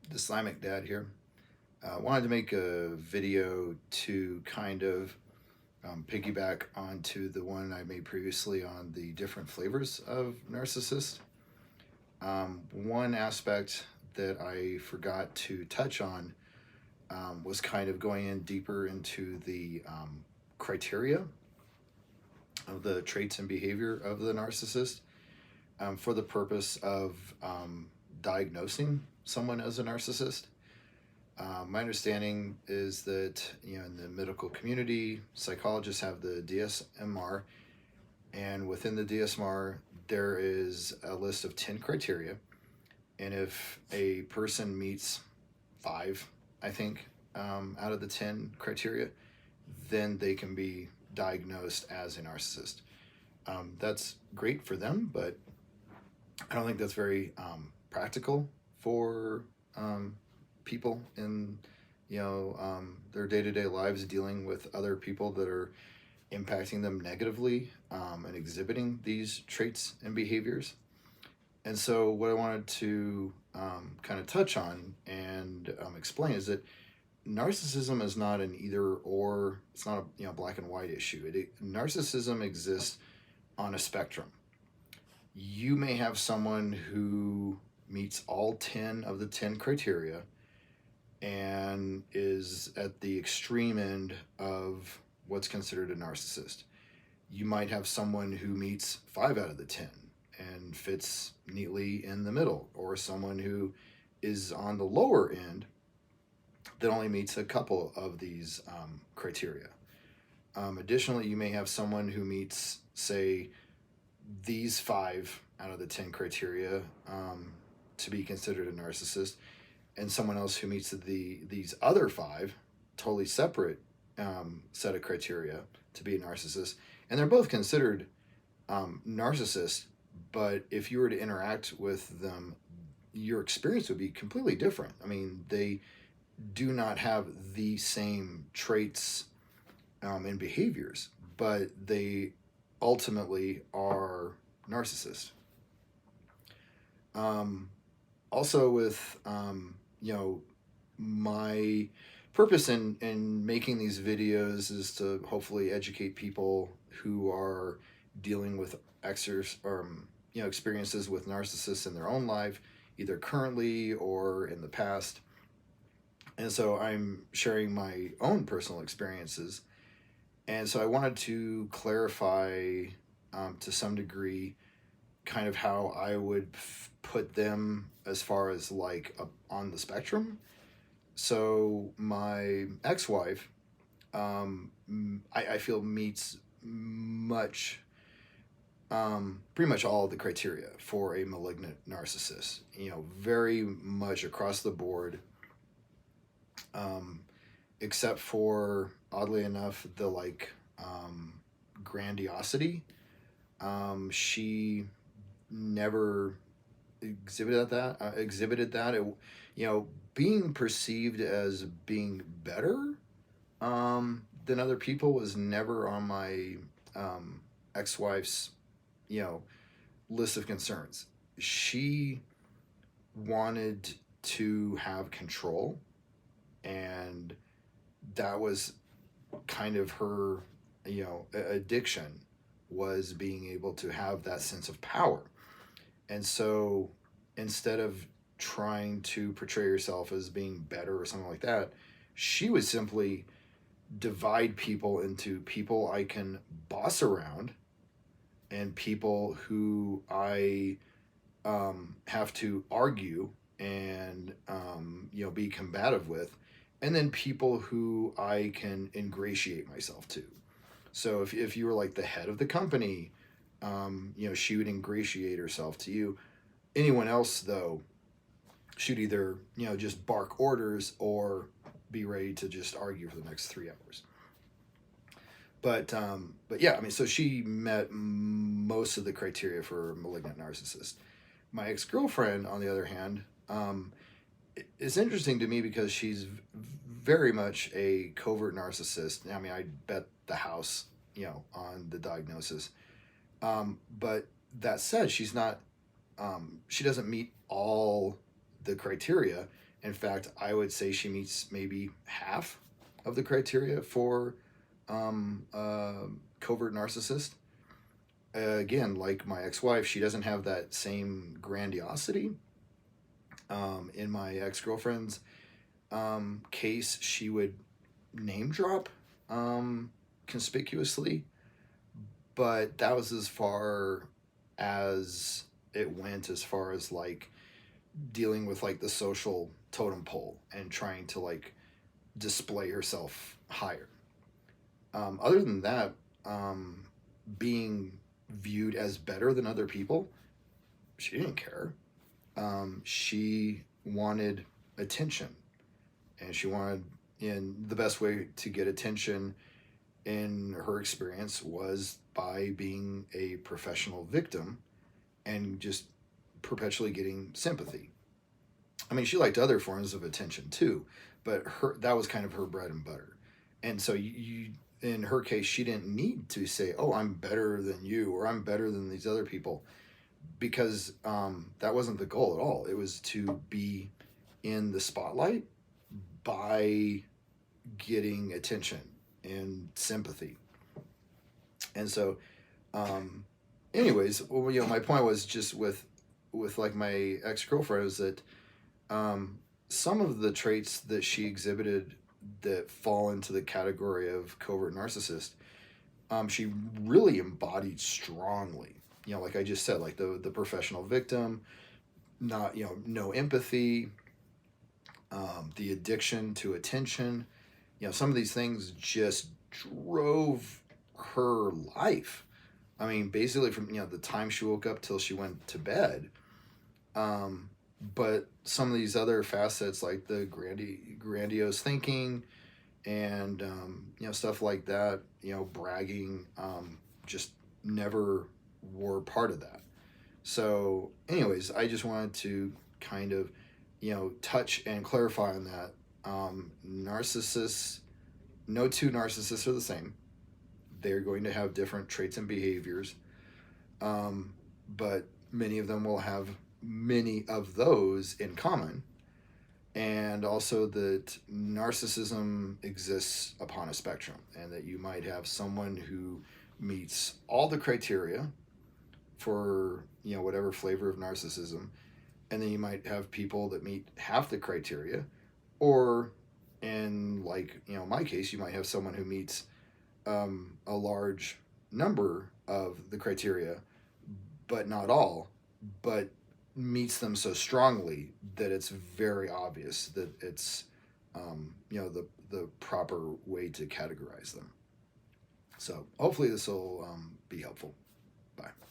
The Islamic Dad here. Wanted to make a video to kind of piggyback onto the one I made previously on the different flavors of narcissist. One aspect that I forgot to touch on was kind of going in deeper into the criteria of the traits and behavior of the narcissist for the purpose of diagnosing someone as a narcissist. My understanding is that in the medical community, psychologists have the DSMR, and within the DSMR, there is a list of 10 criteria. And if a person meets five, I think, out of the 10 criteria, then they can be diagnosed as a narcissist. That's great for them, but I don't think that's very practical for people in their day-to-day lives, dealing with other people that are impacting them negatively and exhibiting these traits and behaviors. And so what I wanted to kind of touch on and explain is that narcissism is not an either or. It's not a black and white issue. Narcissism exists on a spectrum. You may have someone who meets all 10 of the 10 criteria and is at the extreme end of what's considered a narcissist. You might have someone who meets 5 out of the 10 and fits neatly in the middle, or someone who is on the lower end that only meets a couple of these criteria. Additionally, you may have someone who meets, say, these 5 out of the 10 criteria to be considered a narcissist, and someone else who meets these other 5 totally separate set of criteria to be a narcissist, and they're both considered narcissists. But if you were to interact with them, your experience would be completely different. I mean, they do not have the same traits and behaviors, but they ultimately are narcissists. Also, with my purpose in making these videos is to hopefully educate people who are dealing with experiences with narcissists in their own life, either currently or in the past. And so I'm sharing my own personal experiences. And so I wanted to clarify to some degree kind of how I would put them as far as like on the spectrum. So my ex-wife, I feel meets pretty much all of the criteria for a malignant narcissist. Very much across the board, except for, oddly enough, the grandiosity. She never exhibited that. Being perceived as being better than other people was never on my ex-wife's list of concerns. She wanted to have control, and that was kind of her addiction, was being able to have that sense of power. And so instead of trying to portray herself as being better or something like that, she would simply divide people into people I can boss around and people who I have to argue and be combative with, and then people who I can ingratiate myself to. So if you were like the head of the company, she would ingratiate herself to you. Anyone else, though, should either just bark orders or be ready to just argue for the next 3 hours. But yeah, I mean, so she met most of the criteria for malignant narcissist. My ex-girlfriend, on the other hand, it's interesting to me because she's very much a covert narcissist. I mean, I bet the house, on the diagnosis. But that said, she's not. She doesn't meet all the criteria. In fact, I would say she meets maybe half of the criteria for covert narcissist. Again, like my ex-wife, she doesn't have that same grandiosity. In my ex-girlfriend's case, she would name drop conspicuously, but that was as far as it went, as far as like dealing with like the social totem pole and trying to like display herself higher. Other than that, being viewed as better than other people, she didn't care. She wanted attention, and she wanted, in the best way to get attention in her experience was by being a professional victim and just perpetually getting sympathy. I mean, she liked other forms of attention too, but that was kind of her bread and butter. And so you in her case, she didn't need to say, "Oh, I'm better than you," or "I'm better than these other people," because that wasn't the goal at all. It was to be in the spotlight by getting attention and sympathy. And so, anyways, well, my point was just with like my ex-girlfriend is that some of the traits that she exhibited that fall into the category of covert narcissist, she really embodied strongly. Like I just said, like the professional victim, not no empathy, the addiction to attention. Some of these things just drove her life. I mean, basically from the time she woke up till she went to bed. But some of these other facets, like the grandiose thinking, and stuff like that, bragging, just never were part of that. So, anyways, I just wanted to kind of touch and clarify on that. Narcissists, no two narcissists are the same. They're going to have different traits and behaviors, but many of them will have many of those in common. And also that narcissism exists upon a spectrum, and that you might have someone who meets all the criteria for whatever flavor of narcissism, and then you might have people that meet half the criteria, or in like my case, you might have someone who meets a large number of the criteria, but not all, but meets them so strongly that it's very obvious that it's the proper way to categorize them. So hopefully this will be helpful. Bye.